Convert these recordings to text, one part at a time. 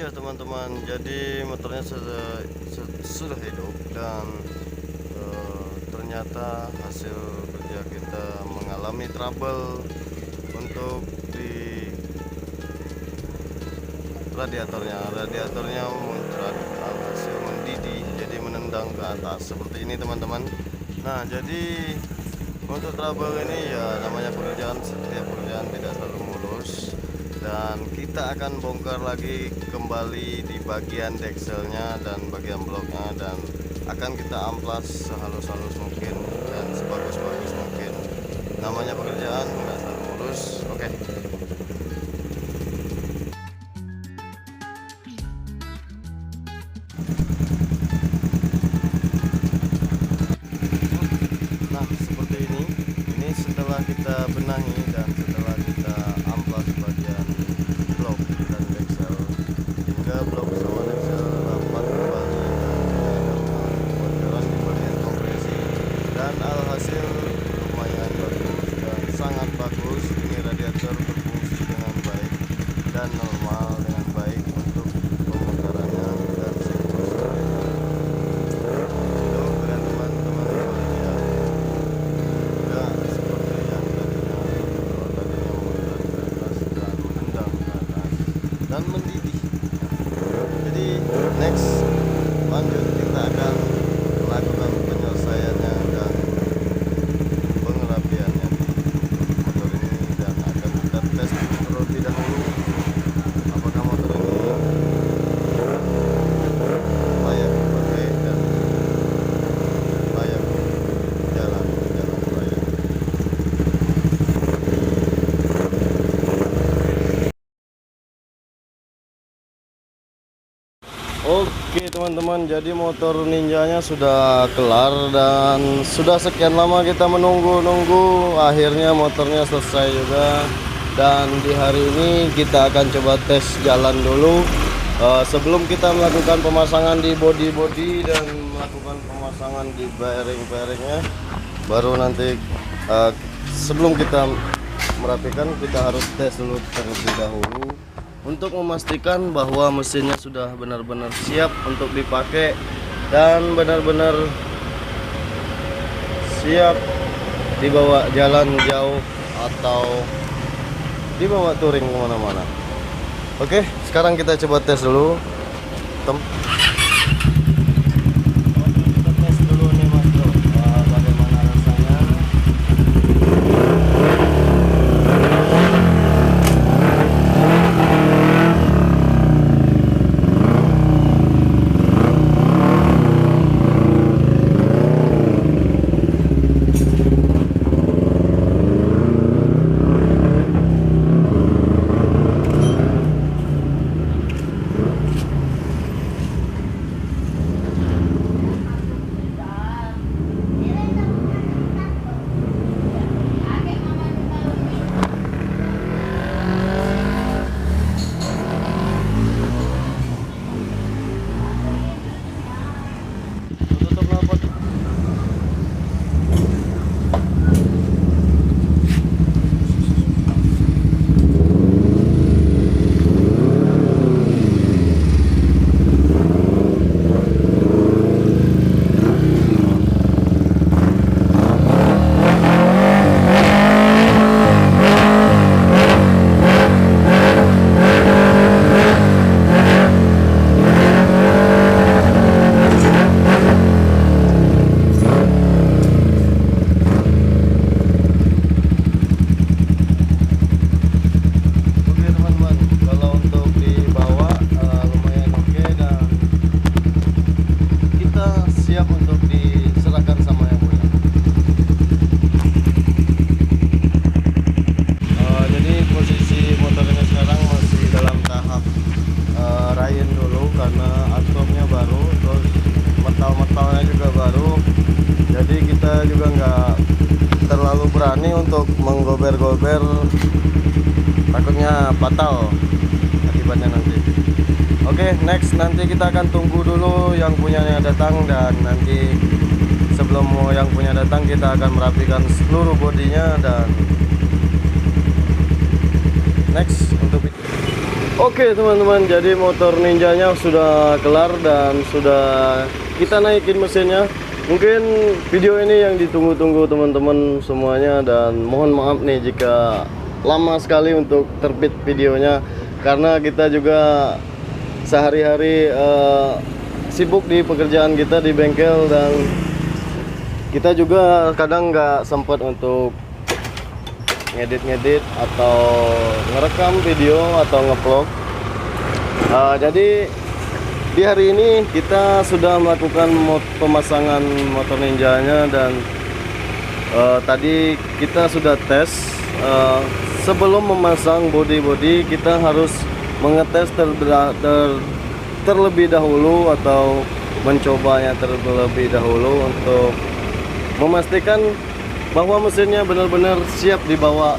Iya teman-teman, jadi motornya sudah hidup dan ternyata hasil kerja kita mengalami trouble untuk di radiatornya muncrat, hasil mendidih, jadi menendang ke atas seperti ini teman-teman. Nah, jadi untuk trouble ini ya namanya pekerjaan, setiap pekerjaan tidak selalu mulus, dan kita akan bongkar lagi kembali di bagian dekselnya dan bagian bloknya, dan akan kita amplas sehalus-halus mungkin dan sebagus-bagus mungkin. Namanya pekerjaan nggak selalu mulus. Oke. Nah, seperti ini setelah kita benahi dan setelah kita amplas bagian blok dan deksel hingga blok sama deksel rapat kembali dan tidak ada kebocoran di bagian kompresi, dan alhasil lumayan bagus dan sangat bagus. Ini radiator berfungsi dengan baik dan normal dengan baik untuk pembongkarannya dan siklusnya. Itu keren teman-teman, ya. Tidak seperti yang tadinya, kalau tadinya muncrat ke atas dan menendang ke atas dan mendidih. Jadi next lanjut kita akan melakukan penyelesaiannya dan pengerapiannya di motor ini, dan akan kita tes terlebih dahulu apakah motor ini layak dipakai dan layak jalan raya. Oke teman-teman, jadi motor ninjanya sudah kelar dan sudah sekian lama kita menunggu-nunggu, akhirnya motornya selesai juga. Dan di hari ini kita akan coba tes jalan dulu. Sebelum kita melakukan pemasangan di bodi-bodi dan melakukan pemasangan di bearing-bearingnya, baru nanti sebelum kita merapikan kita harus tes dulu terlebih dahulu untuk memastikan bahwa mesinnya sudah benar-benar siap untuk dipakai dan benar-benar siap dibawa jalan jauh atau dibawa touring kemana-mana. Oke, sekarang kita coba tes dulu. Kita tes dulu nih Mas Bro, bagaimana rasanya. rasain dulu karena asfalnya baru, terus metal-metalnya juga baru, jadi kita juga nggak terlalu berani untuk menggober-gober, takutnya fatal akibatnya nanti. Oke, next nanti kita akan tunggu dulu yang punyanya datang, dan nanti sebelum yang punya datang kita akan merapikan seluruh bodinya. Dan next untuk oke teman-teman, jadi motor ninjanya sudah kelar dan sudah kita naikin mesinnya. Mungkin video ini yang ditunggu-tunggu teman-teman semuanya, dan mohon maaf nih jika lama sekali untuk terbit videonya, karena kita juga sehari-hari sibuk di pekerjaan kita di bengkel, dan kita juga kadang nggak sempat untuk ngedit atau ngerekam video atau ngevlog. Jadi di hari ini kita sudah melakukan pemasangan motor ninjanya, dan tadi kita sudah tes. Sebelum memasang bodi kita harus mengetes terlebih dahulu atau mencobanya terlebih dahulu untuk memastikan bahwa mesinnya benar-benar siap dibawa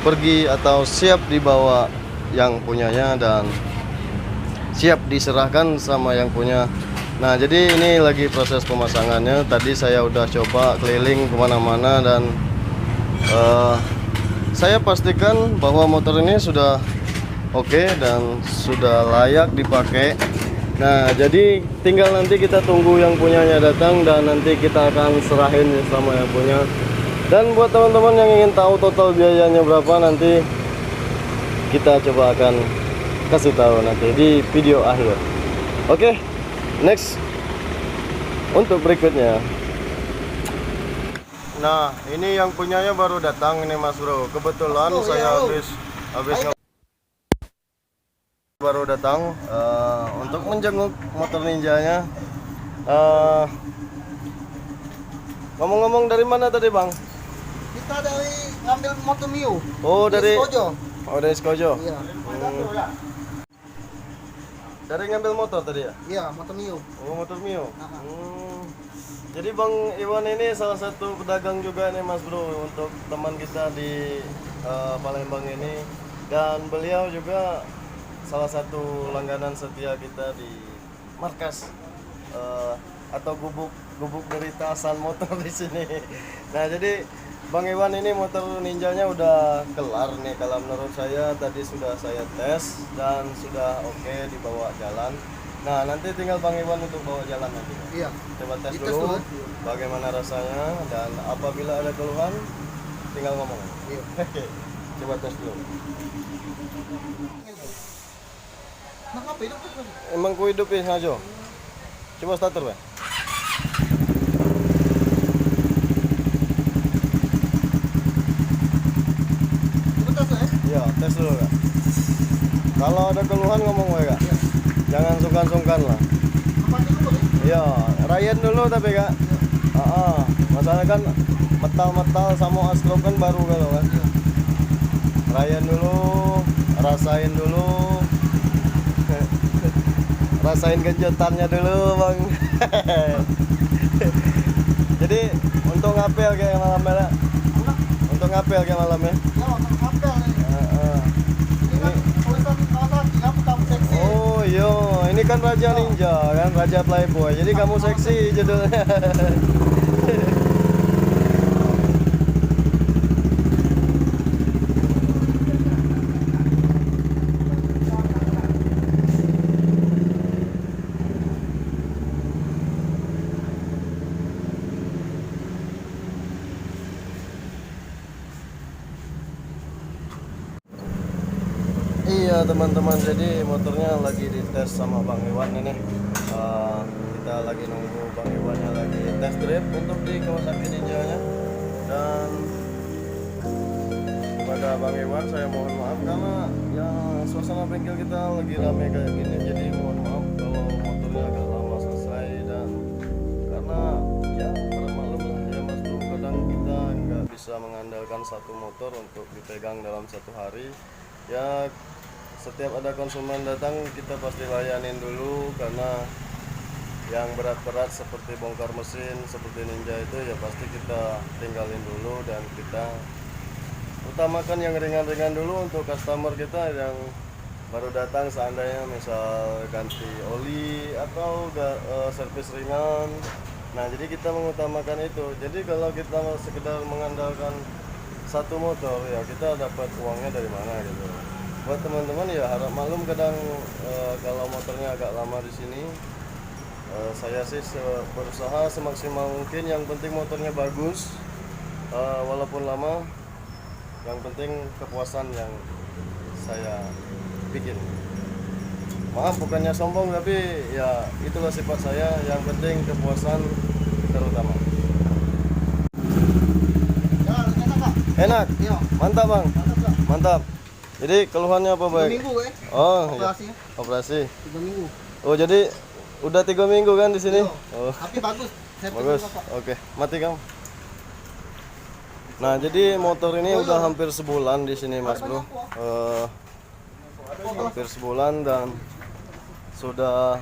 pergi atau siap dibawa yang punyanya dan siap diserahkan sama yang punya. Nah, jadi ini lagi proses pemasangannya. Tadi saya udah coba keliling kemana-mana, dan saya pastikan bahwa motor ini sudah oke dan sudah layak dipakai. Nah, jadi tinggal nanti kita tunggu yang punyanya datang, dan nanti kita akan serahin sama yang punya. Dan buat teman-teman yang ingin tahu total biayanya berapa, nanti kita coba akan kasih tahu nanti di video akhir. Oke, next untuk berikutnya. Nah, ini yang punyanya baru datang ini Mas Bro. Kebetulan saya habis baru datang untuk menjenguk motor ninjanya. Ngomong-ngomong, dari mana tadi Bang? Kita dari ngambil motor Mio. Oh, dari Skojo. Oh, dari Skojo. Iya. Dari ngambil motor tadi ya? Iya, motor Mio. Oh, motor Mio. Jadi Bang Iwan ini salah satu pedagang juga nih Mas Bro untuk teman kita di Palembang ini, dan beliau juga salah satu langganan setia kita di markas atau gubuk derita San motor di sini. Nah, jadi Bang Iwan ini motor ninjanya udah kelar nih, kalau menurut saya tadi sudah saya tes dan sudah oke dibawa jalan. Nah, nanti tinggal Bang Iwan untuk bawa jalan nanti. Iya. Coba tes Dites dulu dulu. bagaimana rasanya, dan apabila ada keluhan tinggal ngomong. Iya. Coba tes dulu. Nah, apa itu? Emang ku hidupin aja. Coba starter, Bang. Kita tes ya? Iya, tes dulu, Kak. Kalau ada keluhan ngomong, Kak. Iya. Jangan sungkan-sungkan lah. Apa dulu, Bang? Iya, rayain dulu tapi, Kak. Masalah kan metal-metal sama askrop kan baru kalau kan. Iya. Rayain dulu, rasain dulu. Rasain kejutannya dulu, Bang. Jadi untuk ngapel kayak malamnya, untuk ngapel kayak malamnya. Ya, motor kapel nih. Ini kan tulisan Kawasaki, kamu seksi. Oh iya, ini kan Raja Ninja kan, Raja Playboy. Jadi kamu seksi judulnya. Iya teman-teman, jadi motornya lagi dites sama Bang Iwan ini. Kita lagi nunggu Bang Iwannya lagi test drive untuk di Kawasaki Ninja-nya. Dan kepada Bang Iwan saya mohon maaf karena ya suasana bengkel kita lagi rame kayak gini. Jadi mohon maaf kalau motornya agak lama selesai, dan karena ya maklum lah ya Mas Bro, kadang kita nggak bisa mengandalkan satu motor untuk dipegang dalam satu hari. Ya setiap ada konsumen datang kita pasti layanin dulu, karena yang berat-berat seperti bongkar mesin seperti Ninja itu ya pasti kita tinggalin dulu, dan kita utamakan yang ringan-ringan dulu untuk customer kita yang baru datang, seandainya misal ganti oli atau servis ringan. Nah jadi kita mengutamakan itu. Jadi kalau kita sekedar mengandalkan satu motor ya kita dapat uangnya dari mana gitu. Buat teman-teman ya harap maklum, kadang kalau motornya agak lama di sini, saya sih berusaha semaksimal mungkin, yang penting motornya bagus, walaupun lama, yang penting kepuasan yang saya bikin. Maaf bukannya sombong, tapi ya itulah sifat saya, yang penting kepuasan terutama. Ya, enak Pak. Enak? Iya. Mantap Bang, Mantap Pak. mantap. Jadi keluhannya apa 3 baik? minggu Oh iya. operasinya. Operasi. 3 minggu. Oh jadi udah 3 minggu kan di sini? Iya. Oh. Tapi bagus. Saya Bagus. pegang, Pak. Oke, mati kamu. Nah, jadi motor ini udah hampir sebulan di sini, Mas Bro. Hampir sebulan, dan sudah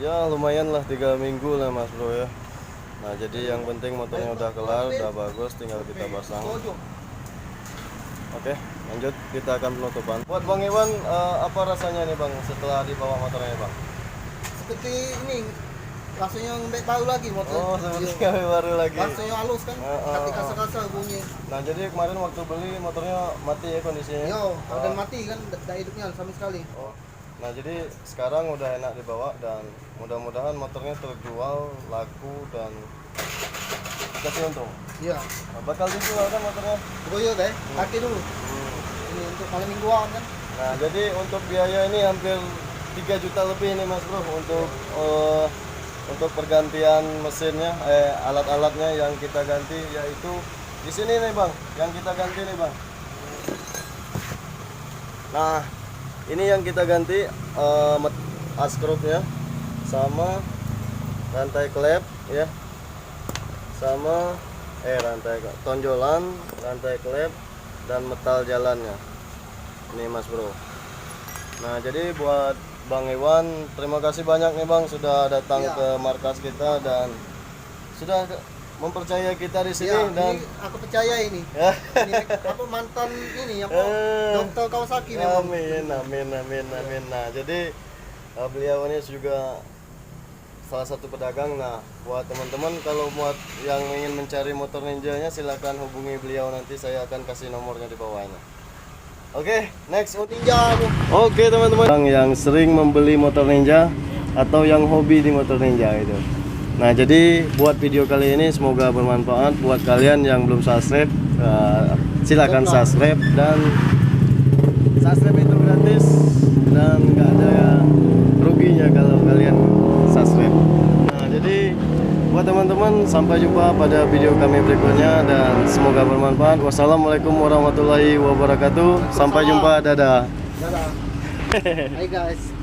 ya lumayan lah 3 minggu lah, Mas Bro ya. Nah, jadi yang penting motornya udah kelar, udah bagus, tinggal kita pasang. Pojok. Oke, lanjut kita akan penutupan. Buat Bang Iwan, apa rasanya nih Bang setelah dibawa motornya Bang? Seperti ini. Rasanya nggak tahu lagi motor. Oh, seperti kami baru lagi. Rasanya halus kan. Ketika sekasa bunyi. Nah, jadi kemarin waktu beli motornya mati ya kondisinya? Yo, udah mati kan, tidak hidupnya sama sekali. Oh. Nah, jadi sekarang udah enak dibawa, dan mudah-mudahan motornya terjual, laku, dan kasih untung. Iya. Nah, bakal dijual kan motornya? Goyo deh, kaki dulu. Ini untuk malam mingguan kan. Nah, jadi untuk biaya ini hampir 3 juta lebih nih Mas Bro, untuk pergantian mesinnya, alat-alatnya yang kita ganti, yaitu di sini nih Bang, yang kita ganti nih Bang. Nah, ini yang kita ganti askrupnya, sama rantai klep ya, sama rantai tonjolan, rantai klep, dan metal jalannya. Ini Mas Bro. Nah, jadi buat Bang Iwan, terima kasih banyak nih Bang sudah datang Iya. ke markas kita dan sudah mempercaya kita di sini. Iya, Dan ini aku percaya ini. ya. Ini apa mantan ini apa dokter Kawasaki memang. Amin, amin, amin, amin. Nah, jadi beliau ini juga salah satu pedagang. Nah, buat teman-teman kalau buat yang ingin mencari motor Ninjanya, silakan hubungi beliau, nanti saya akan kasih nomornya di bawahnya. Oke, next Ninja tuh. Oke teman-teman yang sering membeli motor Ninja atau yang hobi di motor Ninja itu. Nah, jadi buat video kali ini semoga bermanfaat buat kalian yang belum subscribe. Silakan subscribe, dan subscribe itu gratis dan nggak ada ruginya kalau kalian subscribe. Nah, jadi buat teman-teman, sampai jumpa pada video kami berikutnya dan semoga bermanfaat. Wassalamualaikum warahmatullahi wabarakatuh. Sampai jumpa, dadah. Dadah. Hai guys.